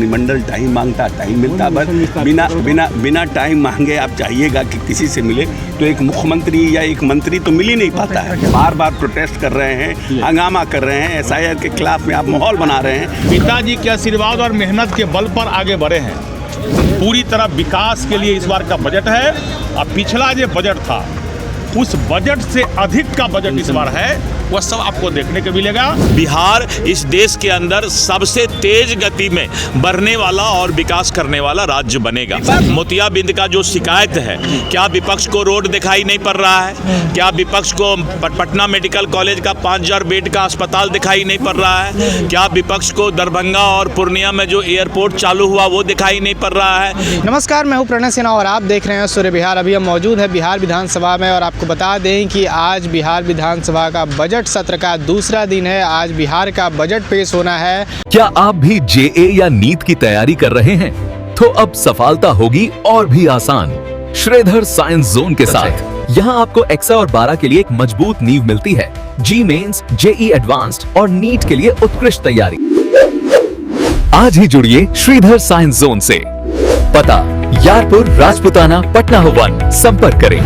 मंत्रिमंडल टाइम मांगता, टाइम मिलता, बस बिना टाइम मांगे आप चाहिएगा कि किसी से मिले तो एक मुख्यमंत्री या एक मंत्री तो मिल ही नहीं पाता है। बार बार प्रोटेस्ट कर रहे हैं, हंगामा कर रहे हैं, SIR के खिलाफ में आप माहौल बना रहे हैं। पिताजी के आशीर्वाद और मेहनत के बल पर आगे बढ़े हैं। पूरी तरह विकास के लिए इस बार का बजट है और पिछला जो बजट था उस बजट से अधिक का बजट इस बार है, वह सब आपको देखने को मिलेगा। बिहार इस देश के अंदर सबसे तेज गति में बढ़ने वाला और विकास करने वाला राज्य बनेगा। मोतियाबिंद का जो शिकायत है, क्या विपक्ष को रोड दिखाई नहीं पड़ रहा है? क्या विपक्ष को पटना मेडिकल कॉलेज का 5000 बेड का अस्पताल दिखाई नहीं पड़ रहा है? क्या विपक्ष को दरभंगा और पूर्णिया में जो एयरपोर्ट चालू हुआ वो दिखाई नहीं पड़ रहा है? नमस्कार, मैं हूं प्रणय सिन्हा और आप देख रहे हैं सूर्य बिहार। अभी हम मौजूद हैं बिहार विधानसभा में और आपको बता दें कि आज बिहार विधानसभा का बजट सत्र का दूसरा दिन है। आज बिहार का बजट पेश होना है। क्या आप भी JA या नीट की तैयारी कर रहे हैं? तो अब सफलता होगी और भी आसान श्रीधर साइंस जोन के साथ। यहाँ आपको EXA और 12 के लिए एक मजबूत नींव मिलती है। जी मेंस, JE एडवांस्ड और नीट के लिए उत्कृष्ट तैयारी। आज ही जुड़िए श्रीधर साइंस जोन से। पता यारपुर, राजपुताना, पटना 1। संपर्क करें।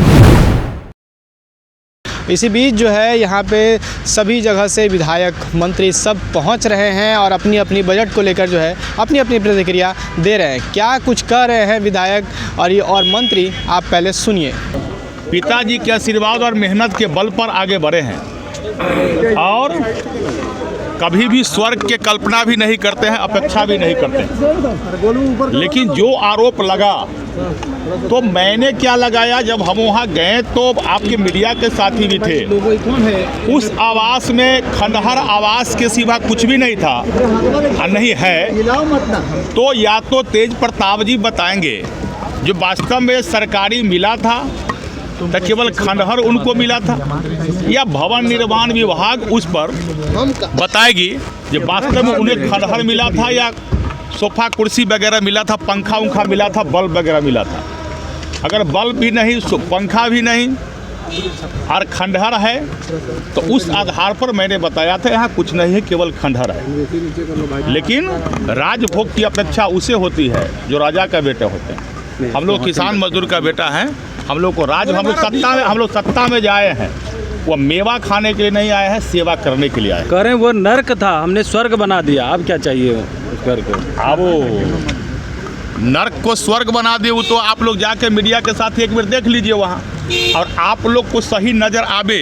इसी बीच जो है यहाँ पे सभी जगह से विधायक, मंत्री सब पहुँच रहे हैं और अपनी अपनी बजट को लेकर जो है अपनी अपनी प्रतिक्रिया दे रहे हैं। क्या कुछ कह रहे हैं विधायक और मंत्री, आप पहले सुनिए। पिताजी के आशीर्वाद और मेहनत के बल पर आगे बढ़े हैं और कभी भी स्वर्ग के कल्पना भी नहीं करते हैं, अपेक्षा भी नहीं करते हैं। लेकिन जो आरोप लगा तो मैंने क्या लगाया, जब हम वहाँ गए तो आपके मीडिया के साथी भी थे। उस आवास में खंडहर आवास के सिवा कुछ भी नहीं था, नहीं है। तो या तो तेज प्रताप जी बताएंगे जो वास्तव में सरकारी मिला था तो केवल खंडहर उनको मिला था, या भवन निर्माण विभाग उस पर बताएगी जो वास्तव में उन्हें खंडहर मिला था या सोफा कुर्सी वगैरह मिला था, पंखा उंखा मिला था, बल्ब वगैरह मिला था। अगर बल्ब भी नहीं, पंखा भी नहीं और खंडहर है तो उस आधार पर मैंने बताया था यहाँ कुछ नहीं है, केवल खंडहर है। लेकिन राजभोग की अपेक्षा उसे होती है जो राजा का बेटा होते हैं। हम लोग किसान मजदूर का बेटा हैं, हम लोग को हम लोग सत्ता में जाए हैं, वो मेवा खाने के लिए नहीं आए हैं, सेवा करने के लिए आए। कह रहे हैं वो नर्क था, हमने स्वर्ग बना दिया। अब क्या चाहिए उस घर को? अब वो नर्क को स्वर्ग बना दिए, वो तो आप लोग जाके मीडिया के साथ एक बार देख लीजिए वहाँ, और आप लोग को सही नज़र आवे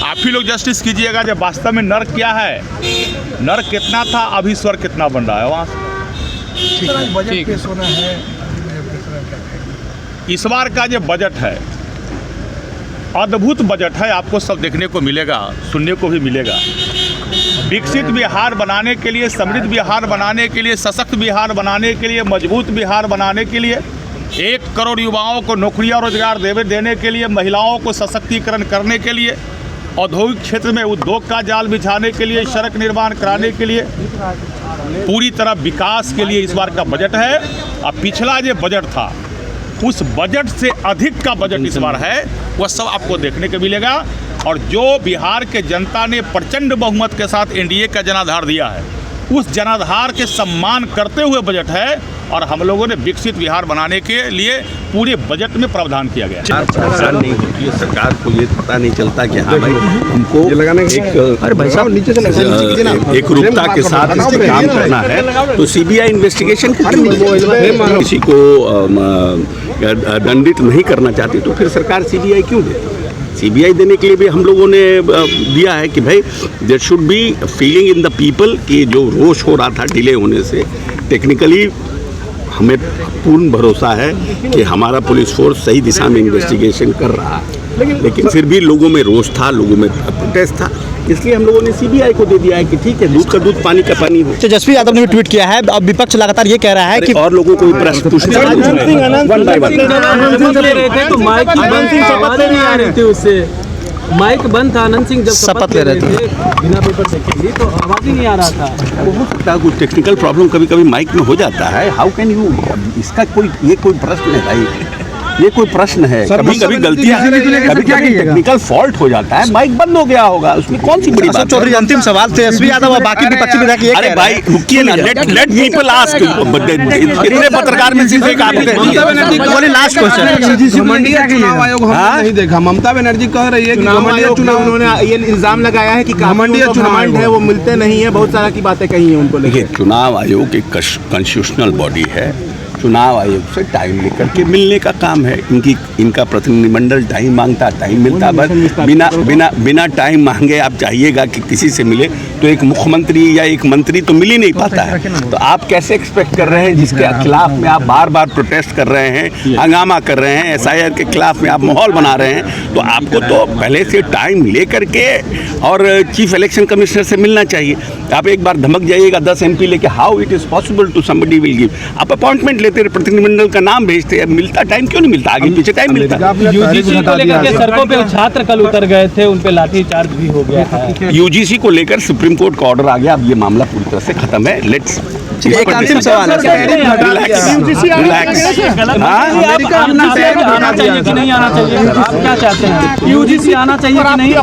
आप ही लोग जस्टिस कीजिएगा जब वास्तव में नर्क क्या है, नर्क कितना था, अभी स्वर्ग कितना बन रहा है वहाँ से। ठीक है। इस बार का जो बजट है अद्भुत बजट है, आपको सब देखने को मिलेगा, सुनने को भी मिलेगा। विकसित बिहार बनाने के लिए, समृद्ध बिहार बनाने के लिए, सशक्त बिहार बनाने के लिए, मजबूत बिहार बनाने के लिए, 1 करोड़ युवाओं को नौकरियां रोजगार देने के लिए, महिलाओं को सशक्तिकरण करने के लिए, औद्योगिक क्षेत्र में उद्योग का जाल बिछाने के लिए, सड़क निर्माण कराने के लिए, पूरी तरह विकास के लिए इस बार का बजट है। और पिछला जो बजट था उस बजट से अधिक का बजट इस बार है, वह सब आपको देखने को मिलेगा। और जो बिहार के जनता ने प्रचंड बहुमत के साथ NDA का जनाधार दिया है, उस जनाधार के सम्मान करते हुए बजट है। और हम लोगों ने विकसित बिहार बनाने के लिए पूरे बजट में प्रावधान किया गया है। नहीं होती है, सरकार को ये पता नहीं चलता कि हाँ भाई हमको एक रूपता के साथ इस पर काम करना है। तो CBI इन्वेस्टिगेशन किसी को दंडित नहीं करना चाहती तो फिर सरकार CBI क्यों देती? CBI देने के लिए भी हम लोगों ने दिया है कि भाई there should be feeling in the people कि जो रोष हो रहा था डिले होने से, टेक्निकली हमें पूर्ण भरोसा है कि हमारा पुलिस फोर्स सही दिशा में इन्वेस्टिगेशन कर रहा है। लेकिन फिर भी लोगों में रोष था, लोगों में प्रोटेस्ट था, इसलिए हम लोगों ने CBI को दे दिया है कि ठीक है, दूध का दूध, पानी का पानी हो। तेजस्वी यादव ने भी ट्वीट किया है, अब विपक्ष लगातार ये कह रहा है कि और लोगों को प्रश्न पूछने माइक बंद था। आनंद सिंह जब शपथ ले रहे थे बिना पेपर से के लिए, तो आवाज ही नहीं आ रहा था। हो सकता है कुछ टेक्निकल प्रॉब्लम कभी कभी माइक में हो जाता है। हाउ कैन यू, इसका कोई प्रश्न है भाई? ये कोई प्रश्न है? कभी कभी गलतियां, कभी कभी टेक्निकल फॉल्ट हो जाता है, माइक बंद हो गया होगा, उसमें कौन सी बड़ी बात? चौधरी अंतिम सवाल तेजस्वी यादव और बाकी विपक्षी विधायक ये अरे भाई रुकिए ना, लेट पीपल आस्क। इतने पत्रकार में सिर्फ एक आप बोले लास्ट क्वेश्चन। चुनाव आयोग हमने नहीं देखा। ममता बनर्जी कह रही है कि चुनाव उन्होंने ये इल्जाम लगाया है कि घमंडी चुनाव है वो मिलते नहीं है, बहुत सारा की बातें कही है उनको लेके। चुनाव आयोग एक कॉन्स्टिट्यूशनल बॉडी है, चुनाव आयोग से टाइम लेकर के मिलने का काम है। इनका प्रतिनिधिमंडल टाइम मांगता, टाइम मिलता, बस बिना टाइम मांगे आप चाहिएगा कि किसी से मिले तो एक मुख्यमंत्री या एक मंत्री तो मिल ही नहीं पाता है। तो आप कैसे एक्सपेक्ट कर रहे हैं जिसके खिलाफ में आप बार बार प्रोटेस्ट कर रहे हैं, हंगामा कर रहे हैं, SIR के खिलाफ में आप माहौल बना रहे हैं, तो आपको तो पहले से टाइम ले करके और चीफ इलेक्शन कमिश्नर से मिलना चाहिए। आप एक बार धमक जाइएगा 10 MP लेके, how it is possible to somebody will give. आप अपॉइंटमेंट लेते, प्रतिनिधिमंडल का नाम भेजते हैं, मिलता टाइम क्यों नहीं मिलता? आगे पीछे टाइम मिलता। यूजीसी को लेकर के सड़कों पे छात्र कल उतर गए थे, उन पे लाठीचार्ज भी हो गया है। UGC को लेकर सुप्रीम कोर्ट का ऑर्डर आ गया, अब ये मामला पूरी तरह से खत्म है। लेट्स एक अंतिम सवाल है। अमेरिका आना चाहिए कि नहीं आना चाहिए, आप क्या चाहते हैं? यूजीसी आना चाहिए कि नहीं,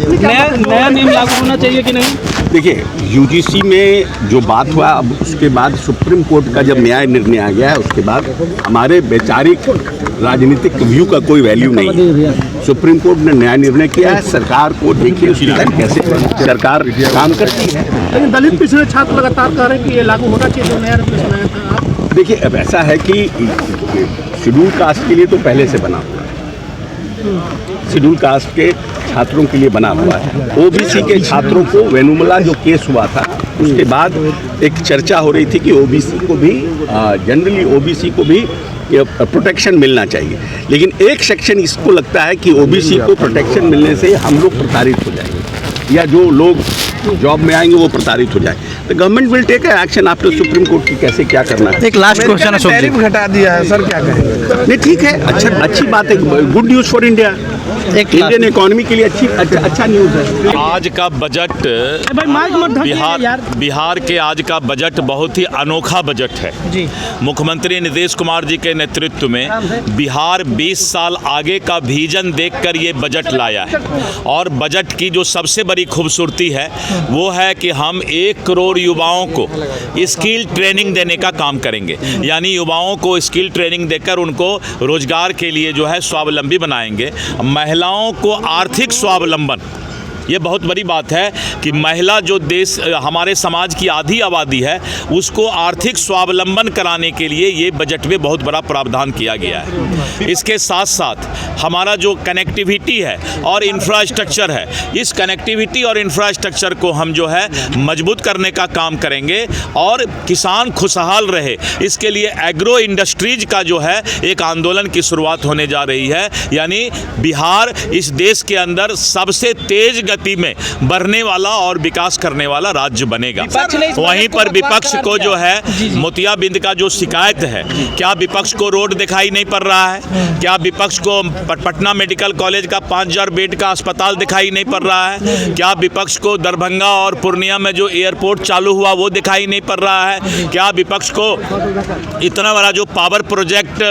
नया नियम लागू होना चाहिए कि नहीं? देखिए, UGC में जो बात हुआ, अब उसके बाद सुप्रीम कोर्ट का जब न्याय निर्णय आ गया है, उसके बाद हमारे वैचारिक राजनीतिक व्यू का कोई वैल्यू नहीं है। सुप्रीम कोर्ट ने न्याय निर्णय किया है, सरकार को देखिए उसकी कैसे सरकार काम करती है। लेकिन दलित पिछड़े छात्र लगातार कह रहे हैं कि ये लागू होना चाहिए, जो नया रेगुलेशन था। देखिए, अब ऐसा है कि शेड्यूल कास्ट के लिए तो पहले से बना हुआ है, शेड्यूल कास्ट के छात्रों के लिए बना हुआ है। OBC के छात्रों को वेनुमला जो केस हुआ था, उसके बाद एक चर्चा हो रही थी कि OBC को भी जनरली OBC को भी प्रोटेक्शन मिलना चाहिए, लेकिन एक सेक्शन इसको लगता है कि OBC को प्रोटेक्शन मिलने से हम लोग प्रताड़ित हो जाएंगे या जो लोग जॉब में आएंगे वो प्रताड़ित हो जाए। तो government will take action after supreme court की कैसे क्या करना है। एक लास्ट क्वेश्चन है। टैरिफ घटा दिया है सर, क्या कहेंगे? नहीं, ठीक है, अच्छी बात है, good news for India, Indian economy के लिए अच्छा न्यूज़ है। आज का बजट बिहार के आज का बजट बहुत ही अनोखा बजट है जी। मुख्यमंत्री नीतीश कुमार जी के नेतृत्व में बिहार 20 साल आगे का विजन देखकर ये बजट लाया है। और बजट की जो सबसे बड़ी खूबसूरती है वो है कि हम 1 करोड़ युवाओं को स्किल ट्रेनिंग देने का काम करेंगे, यानी युवाओं को स्किल ट्रेनिंग देकर उनको रोजगार के लिए जो है स्वावलंबी बनाएंगे। महिलाओं को आर्थिक स्वावलंबन, ये बहुत बड़ी बात है कि महिला जो देश हमारे समाज की आधी आबादी है उसको आर्थिक स्वावलंबन कराने के लिए ये बजट में बहुत बड़ा प्रावधान किया गया है। इसके साथ साथ हमारा जो कनेक्टिविटी है और इंफ्रास्ट्रक्चर है, इस कनेक्टिविटी और इंफ्रास्ट्रक्चर को हम जो है मजबूत करने का काम करेंगे और किसान खुशहाल रहे, इसके लिए एग्रो इंडस्ट्रीज का जो है एक आंदोलन की शुरुआत होने जा रही है। यानी बिहार इस देश के अंदर सबसे तेज गति में बढ़ने वाला और विकास करने वाला राज्य बनेगा। वहीं पर विपक्ष को जो है मोतियाबिंद का जो शिकायत है, क्या विपक्ष को रोड दिखाई नहीं पड़ रहा है? क्या विपक्ष को पटना मेडिकल कॉलेज का 5000 बेड का अस्पताल दिखाई नहीं पड़ रहा है? क्या विपक्ष को दरभंगा और पूर्णिया में जो एयरपोर्ट चालू हुआ वो दिखाई नहीं पड़ रहा है? क्या विपक्ष को इतना बड़ा जो पावर प्रोजेक्ट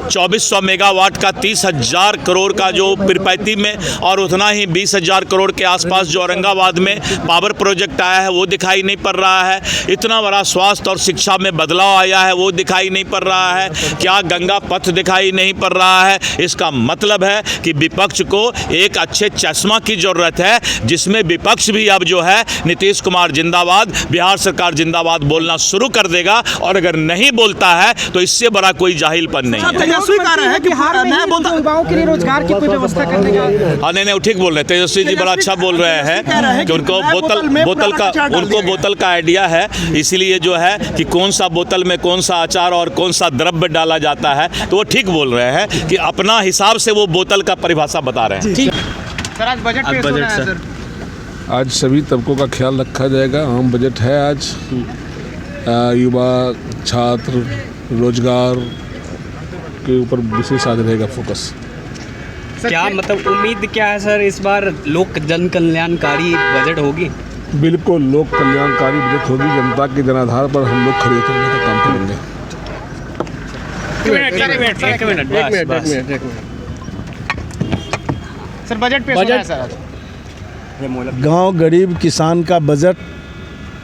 2400 मेगावाट का 30,000 करोड़ का जो पिरपैती में और उतना ही 20,000 करोड़ के आसपास जो औरंगाबाद में पावर प्रोजेक्ट आया है वो दिखाई नहीं पड़ रहा है? इतना बड़ा स्वास्थ्य और शिक्षा में बदलाव आया है वो दिखाई नहीं पड़ रहा है? क्या गंगा पथ दिखाई नहीं पड़ रहा है? इसका मतलब है कि विपक्ष को एक अच्छे चश्मा की जरूरत है, जिसमें विपक्ष भी अब जो है नीतीश कुमार जिंदाबाद, बिहार सरकार जिंदाबाद बोलना शुरू कर देगा। और अगर नहीं बोलता है तो इससे बड़ा कोई जाहिलपन नहीं है। युवाओं के लिए रोजगार की कोई व्यवस्था करने का नहीं, ठीक बोल रहे हैं तेजस्वी जी, बड़ा अच्छा बोल रहे हैं कि उनको बोतल का आइडिया है, इसीलिए जो है कि कौन सा बोतल में कौन सा अचार और कौन सा द्रव्य डाला जाता है, तो वो ठीक बोल रहे हैं कि अपना हिसाब से वो बोतल का परिभाषा बता रहे हैं। आज बजट सर, आज सभी तबकों का ख्याल रखा जाएगा। आम बजट है आज, युवा, छात्र, रोजगार के ऊपर विशेष आज रहेगा फोकस। क्या मतलब उम्मीद क्या है सर, इस बार लोक जन कल्याणकारी बजट होगी? बिल्कुल लोक कल्याणकारी बजट होगी। जनता के जनाधार पर हम लोग खड़े उतरने का काम करेंगे। एक मिनट सर बजट पेश होना है सर आज। गांव गरीब किसान का बजट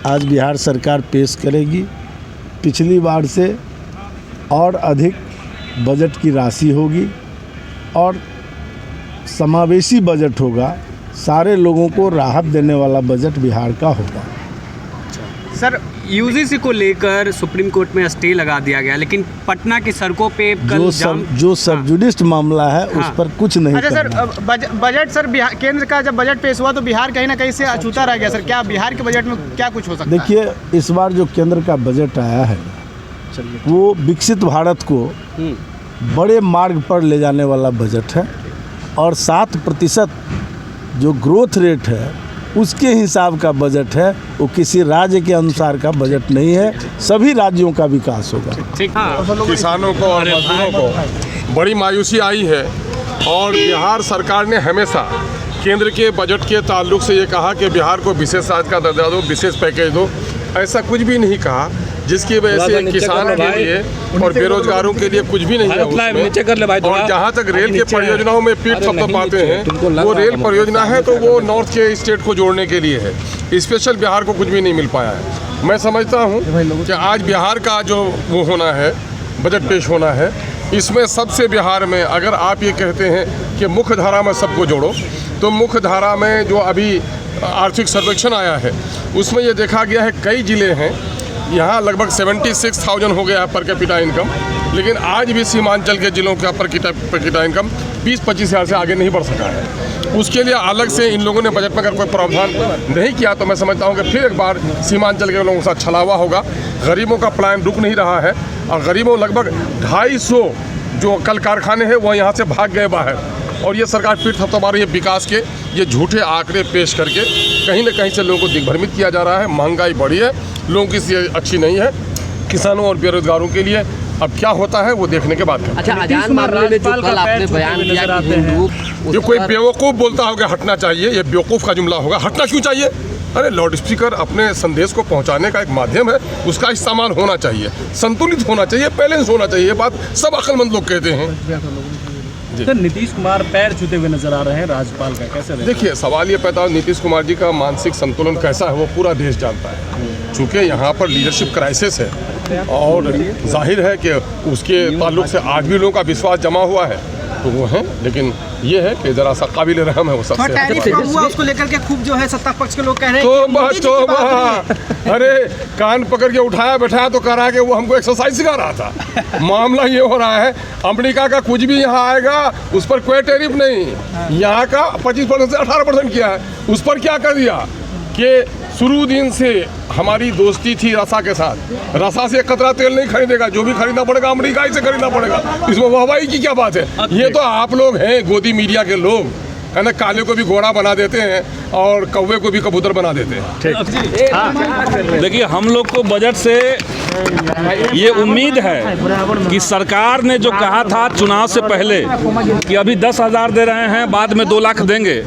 आज बिहार सरकार पेश करेगी। पिछली बार से और अधिक बजट की राशि होगी और समावेशी बजट होगा। सारे लोगों को राहत देने वाला बजट बिहार का होगा। सर यूजीसी को लेकर सुप्रीम कोर्ट में स्टे लगा दिया गया, लेकिन पटना की सड़कों पे कल जो सबजुडिस्ट मामला है उस पर कुछ नहीं अच्छा सर, करना। बजट सर बिहार केंद्र का जब बजट पेश हुआ तो बिहार कहीं ना कहीं से अछूता रह गया सर। क्या बिहार के बजट में क्या कुछ हो सकता है? देखिए, इस बार जो केंद्र का बजट आया है वो विकसित भारत को बड़े मार्ग पर ले जाने वाला बजट है और 7% जो ग्रोथ रेट है उसके हिसाब का बजट है। वो किसी राज्य के अनुसार का बजट नहीं है। सभी राज्यों का विकास होगा। किसानों को और मजदूरों को बड़ी मायूसी आई है और बिहार सरकार ने हमेशा केंद्र के बजट के ताल्लुक से ये कहा कि बिहार को विशेष राज्य का दर्जा दो, विशेष पैकेज दो। ऐसा कुछ भी नहीं कहा, जिसकी वजह से किसानों के लिए और बेरोजगारों के लिए कुछ भी नहीं है उसमें। और जहाँ तक रेल के परियोजनाओं में पीठ थपथपाते हैं, वो रेल परियोजना है तो वो नॉर्थ के स्टेट को जोड़ने के लिए है। स्पेशल बिहार को कुछ भी नहीं मिल पाया है। मैं समझता हूँ कि आज बिहार का जो वो होना है, बजट पेश होना है, इसमें सबसे बिहार में अगर आप ये कहते हैं कि मुख्य धारा में सबको जोड़ो, तो मुख्य धारा में जो अभी आर्थिक सर्वेक्षण आया है उसमें ये देखा गया है कई ज़िले हैं यहाँ लगभग 76,000 हो गया है पर कैपिटा इनकम, लेकिन आज भी सीमांचल के जिलों का पर कैपिटा इनकम 20-25 हज़ार से आगे नहीं बढ़ सका है। उसके लिए अलग से इन लोगों ने बजट में अगर कोई प्रावधान नहीं किया तो मैं समझता हूँ कि फिर एक बार सीमांचल के लोगों के साथ छलावा होगा। गरीबों का प्लान रुक नहीं रहा है और गरीबों लगभग 250 जो कल कारखाने हैं वो यहाँ से भाग गए बाहर और ये सरकार फिर थपथपा रही है विकास के ये झूठे आंकड़े पेश करके। कहीं ना कहीं से लोगों को दिग्भ्रमित किया जा रहा है। महंगाई बढ़ी है, लोगों की स्थिति अच्छी नहीं है। किसानों और बेरोजगारों के लिए अब क्या होता है वो देखने के बाद। अच्छा, अजान मामले में जो कल आपने बयान दिया कि ये कोई बेवकूफ़ बोलता होगा हटना चाहिए, ये बेवकूफ़ का जुमला होगा। हटना क्यों चाहिए? अरे लाउड स्पीकर अपने संदेश को पहुंचाने का एक माध्यम है, उसका इस्तेमाल होना चाहिए, संतुलित होना चाहिए, बैलेंस होना चाहिए। ये बात सब अक्लमंद लोग कहते हैं। सर नीतीश कुमार पैर छूते हुए नजर आ रहे हैं राज्यपाल का, कैसे? देखिए, सवाल ये पैदा नीतीश कुमार जी का मानसिक संतुलन कैसा है वो पूरा देश जानता है। चूँकि यहाँ पर लीडरशिप क्राइसिस है और जाहिर है कि उसके ताल्लुक से आज भी लोगों का विश्वास जमा हुआ है तो वो है, लेकिन ये है कि जरा सा काबिल रहम है वो सबसे। टैरिफ कम हुआ उसको लेकर के खूब जो है सत्ता पक्ष के लोग कह रहे हैं तो अरे कान पकड़ के उठाया बैठाया तो कह रहा है कि वो हमको एक्सरसाइज सिखा रहा था। मामला ये हो रहा है अमेरिका का कुछ भी यहाँ आएगा उस पर कोई टैरिफ नहीं, यहाँ का 25% से 18% किया है। उस पर क्या कर दिया कि शुरू दिन से हमारी दोस्ती थी रसा के साथ, रसा से कतरा तेल नहीं खरीदेगा, जो भी खरीदना पड़ेगा अमेरिका ही से खरीदना पड़ेगा। इसमें वाहवाही की क्या बात है? ये तो आप लोग हैं गोदी मीडिया के लोग, है ना, काले को भी घोड़ा बना देते हैं और कौवे को भी कबूतर बना देते हैं। देखिए, हम लोग को बजट से ये उम्मीद है कि सरकार ने जो कहा था चुनाव से पहले कि अभी 10,000 दे रहे हैं, बाद में 2 लाख देंगे,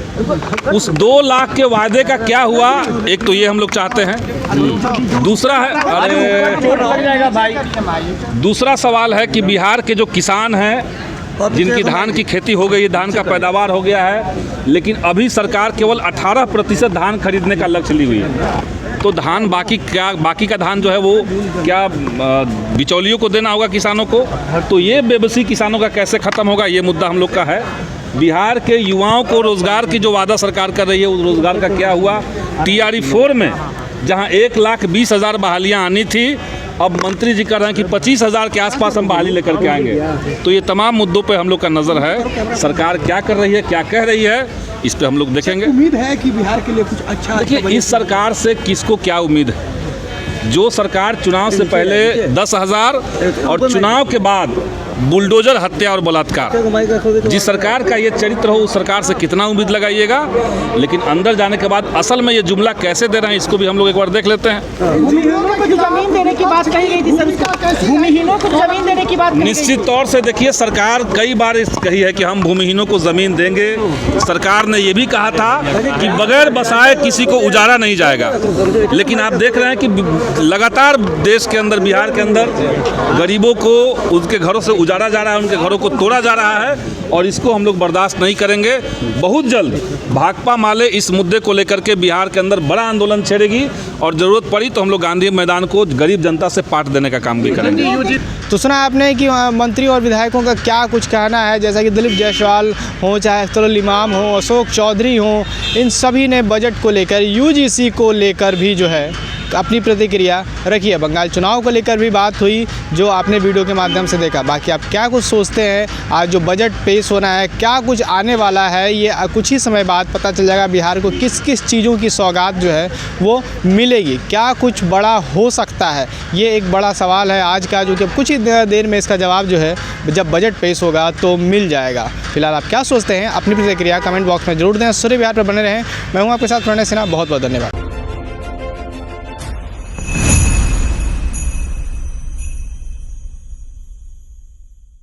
उस 2 लाख के वायदे का क्या हुआ? एक तो ये हम लोग चाहते हैं। दूसरा है, दूसरा सवाल है कि बिहार के जो किसान हैं जिनकी धान की खेती हो गई, धान का पैदावार हो गया है, लेकिन अभी सरकार केवल 18% धान खरीदने का लक्ष्य ली हुई है। तो धान बाकी का धान जो है वो क्या बिचौलियों को देना होगा किसानों को? तो ये बेबसी किसानों का कैसे ख़त्म होगा, ये मुद्दा हम लोग का है। बिहार के युवाओं को रोज़गार की जो वादा सरकार कर रही है उस रोज़गार का क्या हुआ? TRE 4 में जहां 1,20,000 बहालियां आनी थी, अब मंत्री जी कह रहे हैं कि 25,000 के आसपास हम बहाली लेकर के आएंगे। तो ये तमाम मुद्दों पे हम लोग का नज़र है। सरकार क्या कर रही है, क्या कह रही है, इस पे हम लोग देखेंगे। उम्मीद है कि बिहार के लिए कुछ अच्छा। देखिए, इस सरकार से किसको क्या उम्मीद है? जो सरकार चुनाव से पहले 10,000 और चुनाव के बाद बुलडोजर हत्या और बलात्कार, जिस सरकार का ये चरित्र हो उस सरकार से कितना उम्मीद लगाइएगा। लेकिन अंदर जाने के बाद असल में ये जुमला कैसे दे रहे हैं इसको भी हम लोग एक बार देख लेते हैं। भूमिहीनों को जमीन देने की बात कही गई थी सर, भूमिहीनों को जमीन देने की बात निश्चित तौर से देखिए, सरकार कई बार कही है कि हम भूमिहीनों को ज़मीन देंगे। सरकार ने ये भी कहा था कि बगैर बसाए किसी को उजाड़ा नहीं जाएगा। लेकिन आप देख रहे हैं कि लगातार देश के अंदर, बिहार के अंदर गरीबों को उनके घरों से उजाड़ा जा रहा है, उनके घरों को तोड़ा जा रहा है और इसको हम लोग बर्दाश्त नहीं करेंगे। बहुत जल्द भाकपा माले इस मुद्दे को लेकर के बिहार के अंदर बड़ा आंदोलन छेड़ेगी और ज़रूरत पड़ी तो हम लोग गांधी मैदान को गरीब जनता से पाट देने का काम भी करेंगे। तो सुना आपने कि मंत्री और विधायकों का क्या कुछ कहना है, जैसा कि दिलीप जायसवाल हो, चाहे अख्तरुल इमाम हो, अशोक चौधरी हो, इन सभी ने बजट को लेकर, यूजीसी को लेकर भी जो है अपनी प्रतिक्रिया रखी है। बंगाल चुनाव को लेकर भी बात हुई, जो आपने वीडियो के माध्यम से देखा। बाकी आप क्या कुछ सोचते हैं, आज जो बजट पेश होना है, क्या कुछ आने वाला है, ये कुछ ही समय बाद पता चल जाएगा। बिहार को किस किस चीज़ों की सौगात जो है वो मिलेगी, क्या कुछ बड़ा हो सकता है, ये एक बड़ा सवाल है आज का, जो कि कुछ ही देर में इसका जवाब जो है जब बजट पेश होगा तो मिल जाएगा। फिलहाल आप क्या सोचते हैं, अपनी प्रतिक्रिया कमेंट बॉक्स में जरूर दें। सूर्य बिहार पर बने रहें। मैं हूँ आपके साथ प्रणय सिन्हा। बहुत बहुत धन्यवाद।